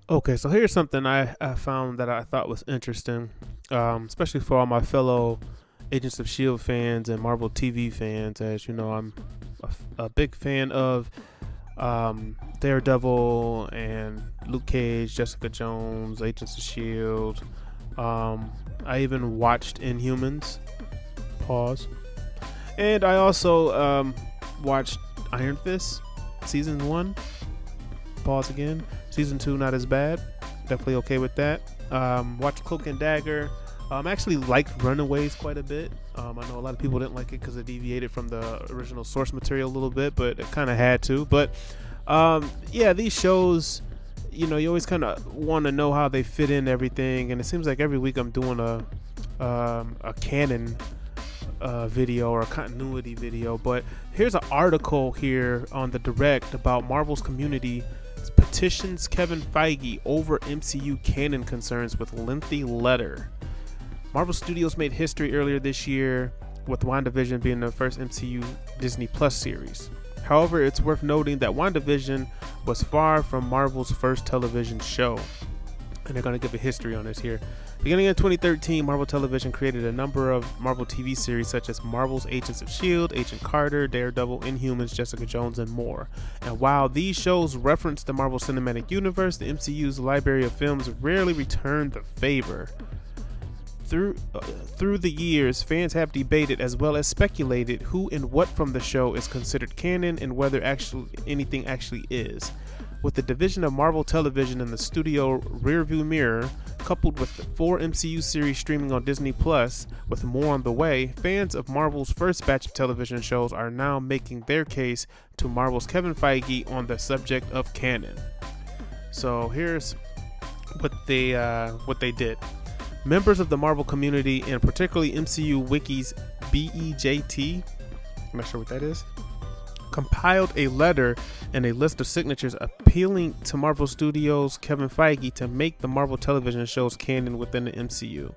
Okay, so here's something I found that I thought was interesting, especially for all my fellow Agents of S.H.I.E.L.D. fans and Marvel TV fans. As you know, I'm a big fan of Daredevil and Luke Cage, Jessica Jones, Agents of S.H.I.E.L.D. I even watched Inhumans. Pause. And I also watched Iron Fist season 1. Pause again. Season 2 not as bad. Definitely okay with that. Watched Cloak and Dagger. Actually liked Runaways quite a bit. I know a lot of people didn't like it because it deviated from the original source material a little bit, but it kind of had to. But yeah, these shows, you always kind of want to know how they fit in everything, and it seems like every week I'm doing a canon video or a continuity video. But here's an article here on the Direct about Marvel's community petitions Kevin Feige over MCU canon concerns with lengthy letter. Marvel Studios made history earlier this year with WandaVision being the first MCU Disney Plus series. However, it's worth noting that WandaVision was far from Marvel's first television show. And they're going to give a history on this here. Beginning in 2013, Marvel Television created a number of Marvel TV series such as Marvel's Agents of S.H.I.E.L.D., Agent Carter, Daredevil, Inhumans, Jessica Jones, and more. And while these shows reference the Marvel Cinematic Universe, the MCU's library of films rarely returned the favor. Through the years, fans have debated as well as speculated who and what from the show is considered canon and whether anything actually is. With the division of Marvel Television in the studio rearview mirror, coupled with the 4 MCU series streaming on Disney Plus, with more on the way, fans of Marvel's first batch of television shows are now making their case to Marvel's Kevin Feige on the subject of canon. So here's what they did. Members of the Marvel community, and particularly MCU Wiki's BEJT, I'm not sure what that is, compiled a letter and a list of signatures appealing to Marvel Studios' Kevin Feige to make the Marvel television shows canon within the MCU.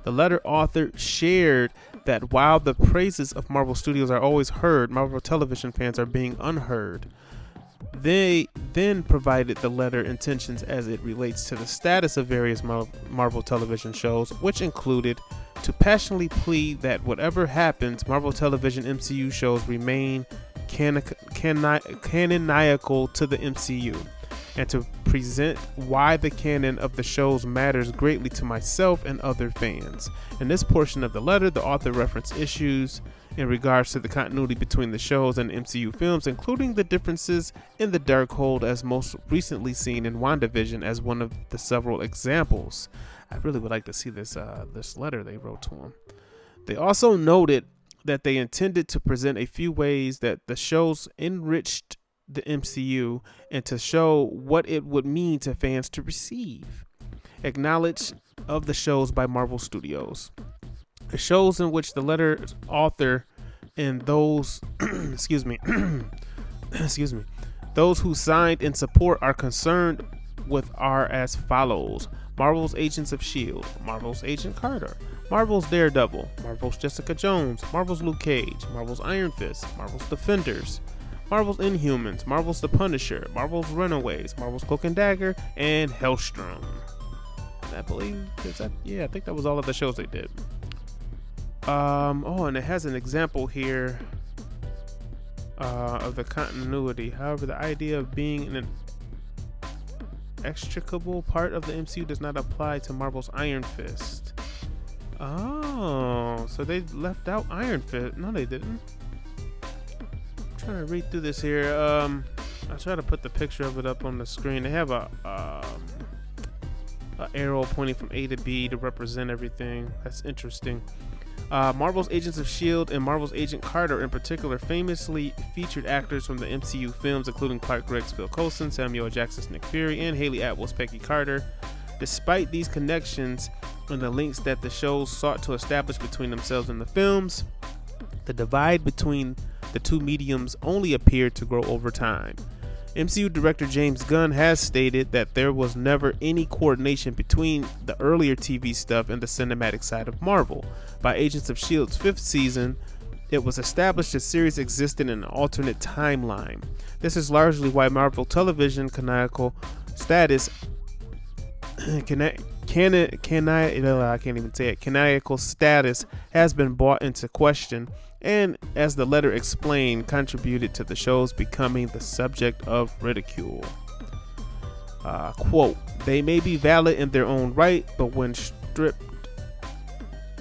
The letter author shared that while the praises of Marvel Studios are always heard, Marvel television fans are being unheard. They then provided the letter intentions as it relates to the status of various Marvel television shows, which included to passionately plead that whatever happens, Marvel television MCU shows remain canonical to the MCU, and to present why the canon of the shows matters greatly to myself and other fans. In this portion of the letter, the author referenced issues in regards to the continuity between the shows and MCU films, including the differences in the Darkhold as most recently seen in WandaVision as one of the several examples. I really would like to see this letter they wrote to him. They also noted that they intended to present a few ways that the shows enriched the MCU and to show what it would mean to fans to receive acknowledge of the shows by Marvel Studios. The shows in which the letter's author and those excuse me those who signed in support are concerned with are as follows: Marvel's Agents of S.H.I.E.L.D., Marvel's Agent Carter, Marvel's Daredevil, Marvel's Jessica Jones, Marvel's Luke Cage, Marvel's Iron Fist, Marvel's Defenders, Marvel's Inhumans, Marvel's The Punisher, Marvel's Runaways, Marvel's Cloak and Dagger, and Hellstrom. I think that was all of the shows they did. And it has an example here of the continuity. However, the idea of being an extricable part of the MCU does not apply to Marvel's Iron Fist. Oh, so they left out Iron Fist. No, they didn't. I'm trying to read through this here. I'll try to put the picture of it up on the screen. They have a arrow pointing from A to B to represent everything. That's interesting. Marvel's Agents of S.H.I.E.L.D. and Marvel's Agent Carter in particular famously featured actors from the MCU films, including Clark Gregg's Phil Coulson, Samuel L. Jackson's Nick Fury, and Haley Atwell's Peggy Carter. Despite these connections and the links that the shows sought to establish between themselves and the films, the divide between the two mediums only appeared to grow over time. MCU director James Gunn has stated that there was never any coordination between the earlier TV stuff and the cinematic side of Marvel. By Agents of S.H.I.E.L.D.'s 5th season, it was established the series existed in an alternate timeline. This is largely why Marvel Television canonical status canonical status has been brought into question, and as the letter explained, contributed to the show's becoming the subject of ridicule. Quote, they may be valid in their own right, but when stripped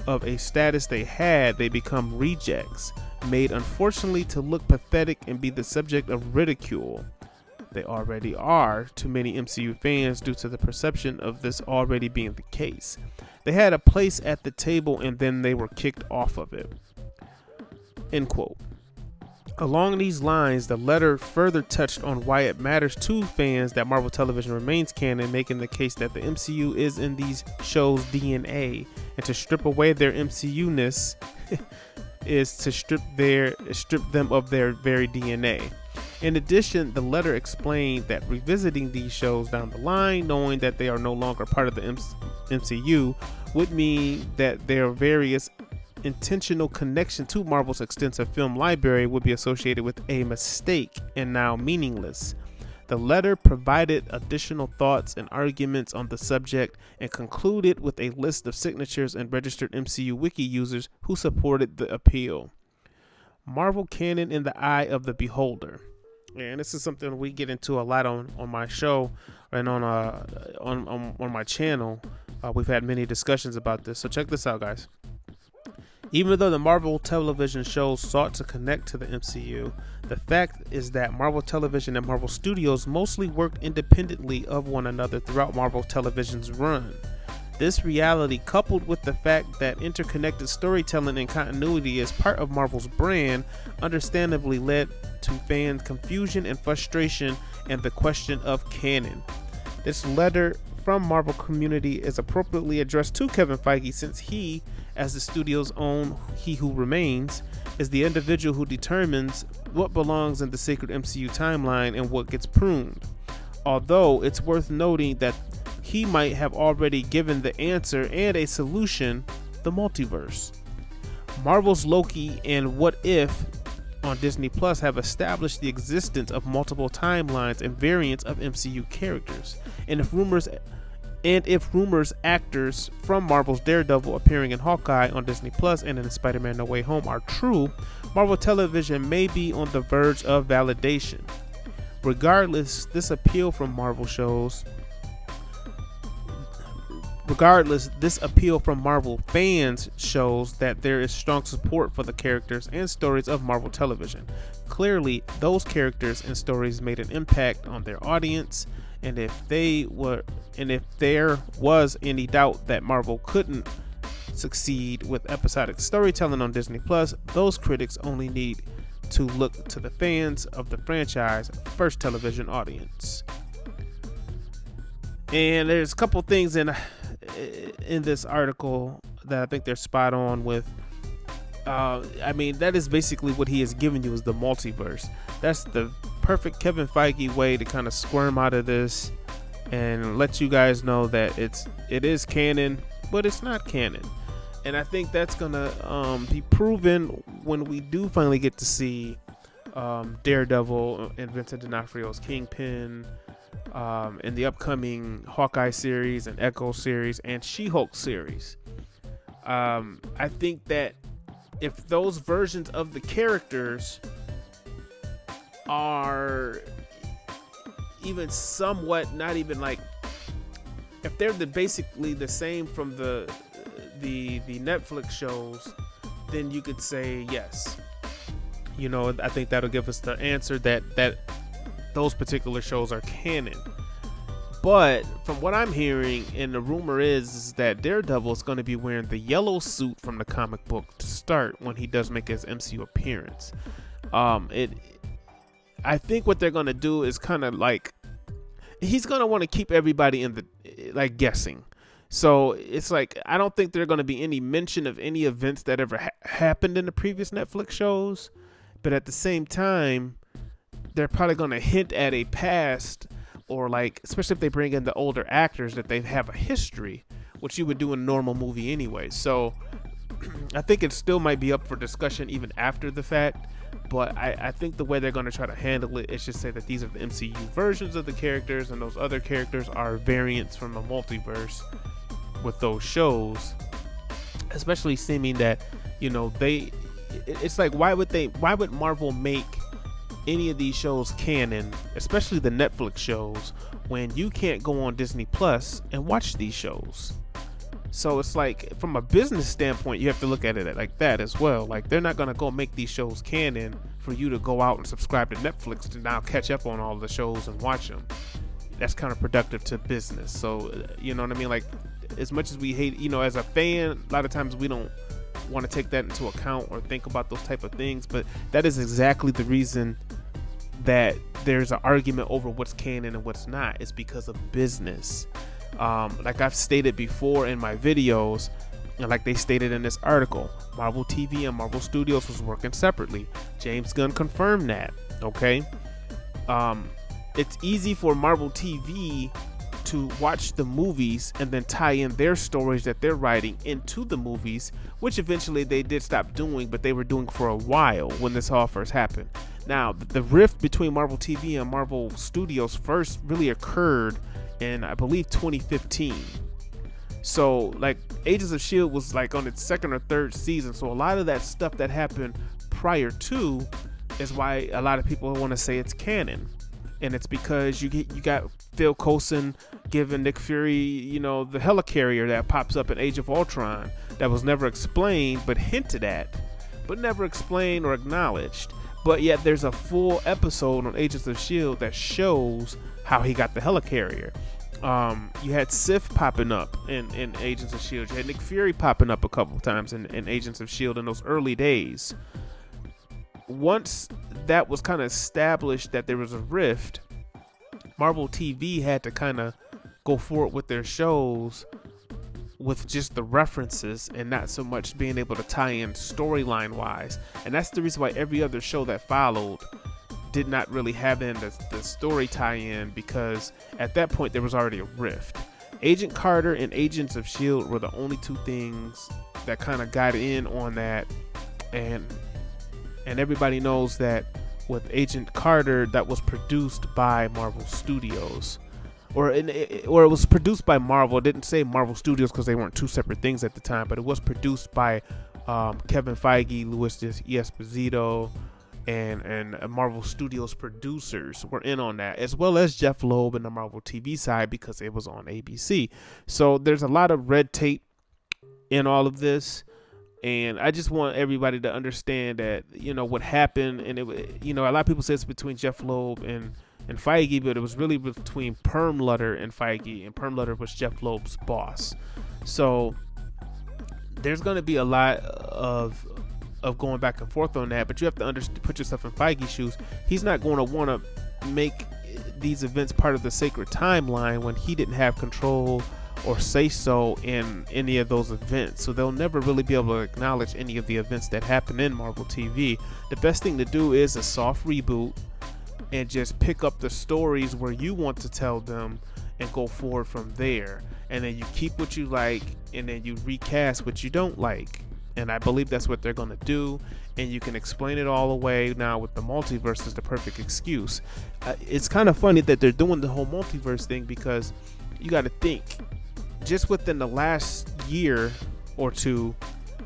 of a status they had, they become rejects, made unfortunately to look pathetic and be the subject of ridicule. They already are to many MCU fans due to the perception of this already being the case. They had a place at the table and then they were kicked off of it. End quote. Along these lines, the letter further touched on why it matters to fans that Marvel Television remains canon, making the case that the MCU is in these shows' DNA, and to strip away their MCU-ness is to strip them of their very DNA. In addition, the letter explained that revisiting these shows down the line, knowing that they are no longer part of the MCU, would mean that their various intentional connection to Marvel's extensive film library would be associated with a mistake and now meaningless. The letter provided additional thoughts and arguments on the subject and concluded with a list of signatures and registered MCU wiki users who supported the appeal. Marvel canon in the eye of the beholder. And this is something we get into a lot on my show and on my channel. We've had many discussions about this, so check this out, guys. Even though the Marvel television shows sought to connect to the MCU, the fact is that Marvel Television and Marvel Studios mostly worked independently of one another throughout Marvel Television's run. This reality, coupled with the fact that interconnected storytelling and continuity is part of Marvel's brand, understandably led to fans' confusion and frustration and the question of canon. This letter from Marvel community is appropriately addressed to Kevin Feige, since he, as the studio's own He Who Remains, is the individual who determines what belongs in the sacred MCU timeline and what gets pruned. Although it's worth noting that he might have already given the answer and a solution, the multiverse. Marvel's Loki and What If on Disney Plus have established the existence of multiple timelines and variants of MCU characters. And if rumors actors from Marvel's Daredevil appearing in Hawkeye on Disney Plus and in Spider-Man No Way Home are true, Marvel Television may be on the verge of validation. Regardless, this appeal from Marvel fans shows that there is strong support for the characters and stories of Marvel Television. Clearly, those characters and stories made an impact on their audience, and if there was any doubt that Marvel couldn't succeed with episodic storytelling on Disney Plus, those critics only need to look to the fans of the franchise first television audience. And there's a couple things in this article that I think they're spot on with. That is basically what he has given you, is the multiverse. That's the perfect Kevin Feige way to kind of squirm out of this and let you guys know that it is canon, but it's not canon. And I think that's gonna be proven when we do finally get to see Daredevil and Vincent D'Onofrio's Kingpin, in the upcoming Hawkeye series and Echo series and She-Hulk series. I think that if those versions of the characters are even somewhat, not even like, if they're basically the same from the Netflix shows, then you could say yes. I think that'll give us the answer that those particular shows are canon. But from what I'm hearing, and the rumor is that Daredevil is going to be wearing the yellow suit from the comic book to start when he does make his MCU appearance. I think what they're going to do is kind of like, he's going to want to keep everybody in the guessing. So it's like, I don't think there's going to be any mention of any events that ever happened in the previous Netflix shows. But at the same time, they're probably going to hint at a past, or especially if they bring in the older actors, that they have a history, which you would do in a normal movie anyway. So I think it still might be up for discussion even after the fact, but I think the way they're going to try to handle it is just say that these are the MCU versions of the characters, and those other characters are variants from the multiverse with those shows. Especially seeming that, it's like, why would Marvel make any of these shows canon, especially the Netflix shows, when you can't go on Disney Plus and watch these shows? So it's like, from a business standpoint, you have to look at it like that as well. Like, they're not going to go make these shows canon for you to go out and subscribe to Netflix to now catch up on all the shows and watch them. That's counterproductive to business. So, you know what I mean? Like, as much as we hate, as a fan, a lot of times we don't want to take that into account or think about those type of things. But that is exactly the reason that there's an argument over what's canon and what's not. It's because of business. Like I've stated before in my videos, and like they stated in this article, Marvel TV and Marvel Studios was working separately. James Gunn confirmed that. Okay. It's easy for Marvel TV to watch the movies and then tie in their stories that they're writing into the movies, which eventually they did stop doing, but they were doing for a while when this all first happened. Now, the rift between Marvel TV and Marvel Studios first really occurred in, I believe, 2015. So, like, Agents of S.H.I.E.L.D. was like on its second or third season. So a lot of that stuff that happened prior to is why a lot of people want to say it's canon. And it's because you got Phil Coulson giving Nick Fury, the helicarrier that pops up in Age of Ultron that was never explained but hinted at, but never explained or acknowledged. But yet there's a full episode on Agents of S.H.I.E.L.D. that shows how he got the helicarrier. You had Sif popping up in Agents of S.H.I.E.L.D. You had Nick Fury popping up a couple times in Agents of S.H.I.E.L.D. in those early days. Once that was kind of established that there was a rift, Marvel TV had to kind of go forward with their shows with just the references and not so much being able to tie in storyline wise. And that's the reason why every other show that followed did not really have in the story tie-in, because at that point there was already a rift. Agent Carter and Agents of S.H.I.E.L.D. were the only two things that kind of got in on that, and everybody knows that with Agent Carter, that was produced by Marvel Studios, or it was produced by Marvel. It didn't say Marvel Studios because they weren't two separate things at the time, but it was produced by Kevin Feige, Louis Esposito, and Marvel Studios producers were in on that, as well as Jeff Loeb and the Marvel TV side, because it was on ABC. So there's a lot of red tape in all of this. And I just want everybody to understand that, what happened, and a lot of people say it's between Jeff Loeb and Feige, but it was really between Perlmutter and Feige, and Perlmutter was Jeff Loeb's boss. So there's going to be a lot of going back and forth on that, but you have to put yourself in Feige's shoes. He's not going to want to make these events part of the sacred timeline when he didn't have control or say so in any of those events. So they'll never really be able to acknowledge any of the events that happen in Marvel TV. The best thing to do is a soft reboot and just pick up the stories where you want to tell them and go forward from there. And then you keep what you like, and then you recast what you don't like. And I believe that's what they're going to do. And you can explain it all away now with the multiverse is the perfect excuse. It's kind of funny that they're doing the whole multiverse thing, because you got to think, just within the last year or two,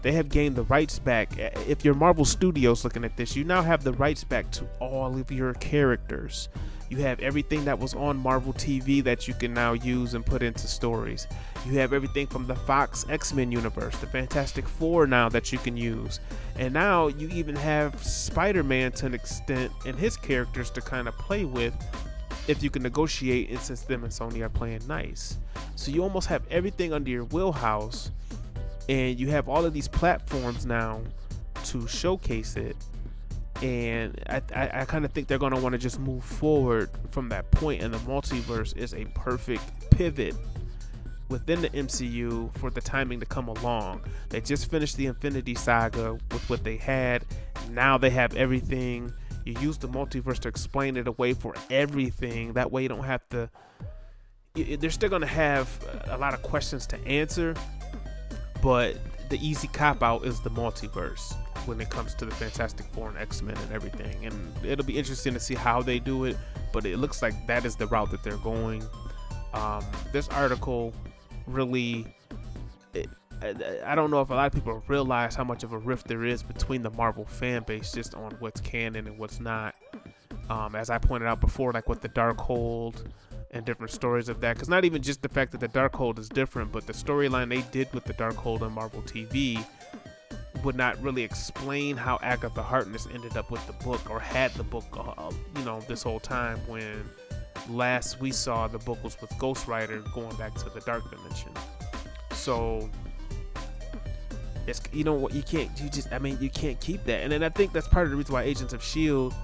they have gained the rights back. If you're Marvel Studios looking at this, you now have the rights back to all of your characters. You have everything that was on Marvel TV that you can now use and put into stories. You have everything from the Fox X-Men universe, the Fantastic Four now that you can use. And now you even have Spider-Man to an extent and his characters to kind of play with, if you can negotiate, and since them and Sony are playing nice. So you almost have everything under your wheelhouse, and you have all of these platforms now to showcase it. And I kind of think they're going to want to just move forward from that point, and the multiverse is a perfect pivot within the MCU for the timing to come along. They just finished the Infinity Saga with what they had. Now they have everything. You use the multiverse to explain it away for everything. That way you don't have to... They're still going to have a lot of questions to answer, but the easy cop out is the multiverse when it comes to the Fantastic Four and X-Men and everything, and it'll be interesting to see how they do it, but it looks like that is the route that they're going. This article really, I don't know if a lot of people realize how much of a rift there is between the Marvel fan base just on what's canon and what's not. As I pointed out before, like with the Darkhold and different stories of that, because not even just the fact that the Darkhold is different, but the storyline they did with the Darkhold on Marvel TV would not really explain how Agatha Harkness ended up with the book, or had the book, this whole time, when last we saw the book was with Ghost Rider going back to the Dark Dimension. So it's, you can't keep that. And then I think that's part of the reason why Agents of S.H.I.E.L.D.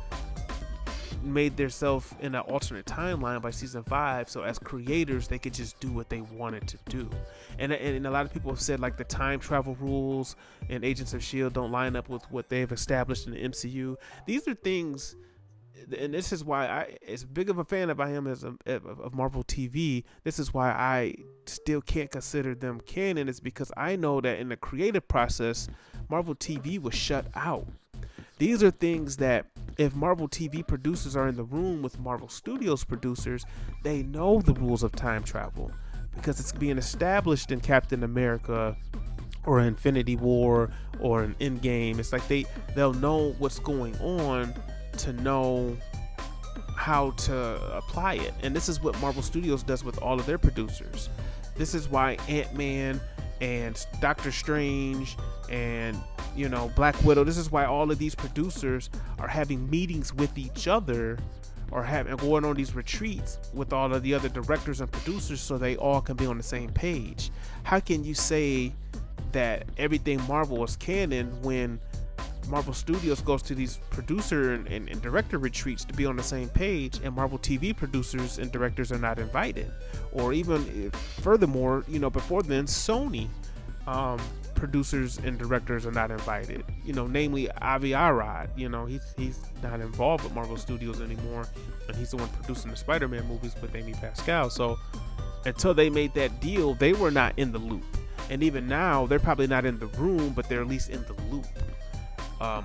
made themselves in an alternate timeline by season 5, so as creators they could just do what they wanted to do. And a lot of people have said like the time travel rules and Agents of S.H.I.E.L.D. don't line up with what they've established in the MCU. These are things, and this is why as big of a fan of I am of Marvel TV, this is why I still can't consider them canon, is because I know that in the creative process Marvel TV was shut out. These are things that if Marvel TV producers are in the room with Marvel Studios producers, they know the rules of time travel because it's being established in Captain America or Infinity War or an Endgame. It's like they'll know what's going on to know how to apply it. And this is what Marvel Studios does with all of their producers. This is why Ant-Man and Doctor Strange and Black Widow, this is why all of these producers are having meetings with each other or going on these retreats with all of the other directors and producers so they all can be on the same page. How can you say that everything Marvel is canon when Marvel Studios goes to these producer and director retreats to be on the same page, and Marvel TV producers and directors are not invited? Or even furthermore, before then, Sony producers and directors are not invited. Namely Avi Arad. He's not involved with Marvel Studios anymore, and he's the one producing the Spider-Man movies with Amy Pascal. So until they made that deal, they were not in the loop. And even now, they're probably not in the room, but they're at least in the loop.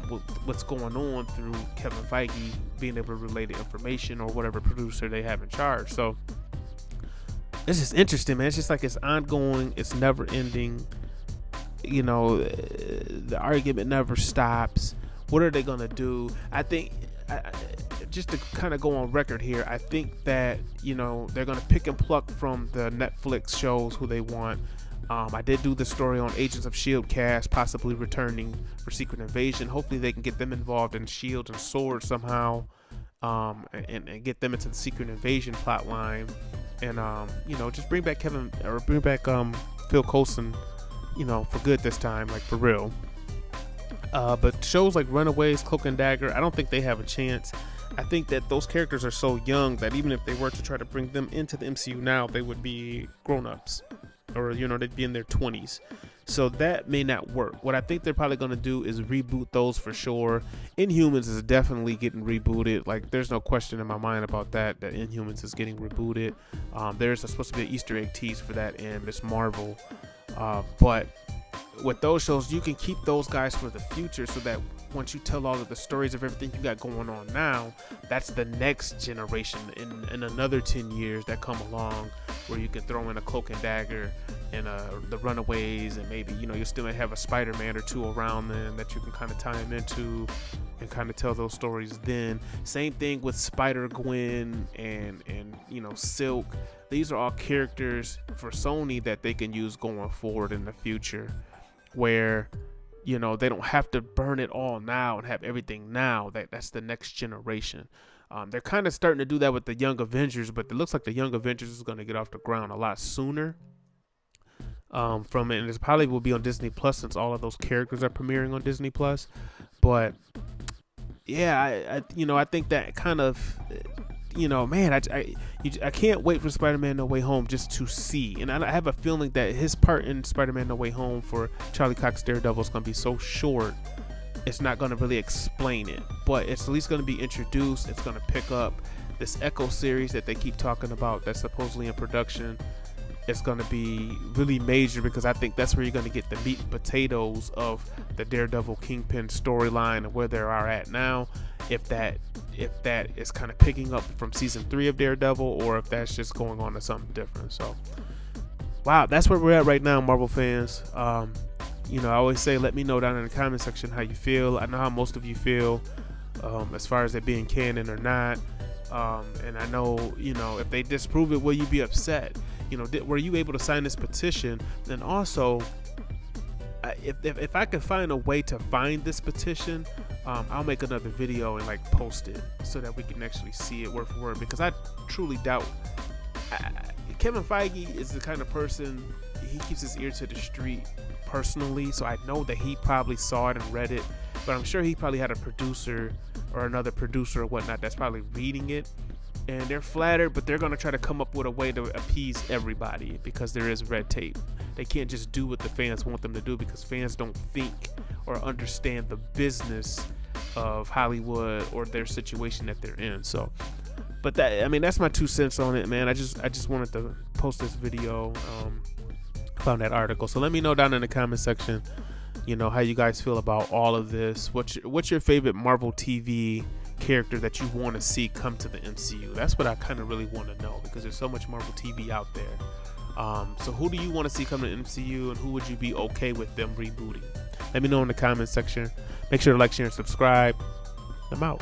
With what's going on through Kevin Feige being able to relay the information or whatever producer they have in charge. So it's just interesting, man. It's just like it's ongoing, it's never ending. The argument never stops. What are they gonna do? I think, just to kind of go on record here, I think that they're gonna pick and pluck from the Netflix shows who they want. I did do the story on Agents of S.H.I.E.L.D. cast possibly returning for Secret Invasion. Hopefully they can get them involved in S.H.I.E.L.D. and SWORD somehow, and get them into the Secret Invasion plot line, and just bring back Phil Coulson, for good this time, like for real. But shows like Runaways, Cloak and Dagger, I don't think they have a chance. I think that those characters are so young that even if they were to try to bring them into the MCU now, they would be grown-ups, or they'd be in their 20s. So that may not work. What I think they're probably going to do is reboot those for sure. Inhumans is definitely getting rebooted. Like, there's no question in my mind about that Inhumans is getting rebooted. There's supposed to be an Easter egg tease for that in Miss Marvel. But with those shows, you can keep those guys for the future, so that once you tell all of the stories of everything you got going on now, that's the next generation in another 10 years that come along, where you can throw in a Cloak and Dagger and the Runaways, and maybe you still may have a Spider-Man or two around then that you can kind of tie them into and kind of tell those stories then. Same thing with Spider-Gwen and Silk. These are all characters for Sony that they can use going forward in the future, where they don't have to burn it all now and have everything now. That's the next generation. They're kind of starting to do that with the Young Avengers, but it looks like the Young Avengers is going to get off the ground a lot sooner from it, and it probably will be on Disney Plus, since all of those characters are premiering on Disney Plus. But yeah, I think that kind of, man, I can't wait for Spider-Man No Way Home just to see. And I have a feeling that his part in Spider-Man No Way Home for Charlie Cox Daredevil is going to be so short, it's not going to really explain it. But it's at least going to be introduced. It's going to pick up this Echo series that they keep talking about that's supposedly in production. it's going to be really major, because I think that's where you're going to get the meat and potatoes of the Daredevil Kingpin storyline and where they are at now. If that is kind of picking up from season 3 of Daredevil, or if that's just going on to something different. So wow, that's where we're at right now, Marvel fans. I always say, let me know down in the comment section how you feel. I know how most of you feel, as far as it being canon or not. And I know, if they disprove it, will you be upset? Were you able to sign this petition? And also, if I can find a way to find this petition, I'll make another video and post it so that we can actually see it word for word, because I truly doubt Kevin Feige is the kind of person, he keeps his ear to the street personally, so I know that he probably saw it and read it, but I'm sure he probably had a producer or another producer or whatnot that's probably reading it, and they're flattered, but they're going to try to come up with a way to appease everybody, because there is red tape. They can't just do what the fans want them to do, because fans don't think or understand the business of Hollywood or their situation that they're in. So, but that's my 2 cents on it, man. I just wanted to post this video, found that article. So let me know down in the comment section, how you guys feel about all of this. What's your favorite Marvel TV character that you want to see come to the MCU? That's what I kind of really want to know, because there's so much Marvel TV out there. So who do you want to see come to the MCU, and who would you be okay with them rebooting? Let me know in the comment section. Make sure to like, share, and subscribe. I'm out.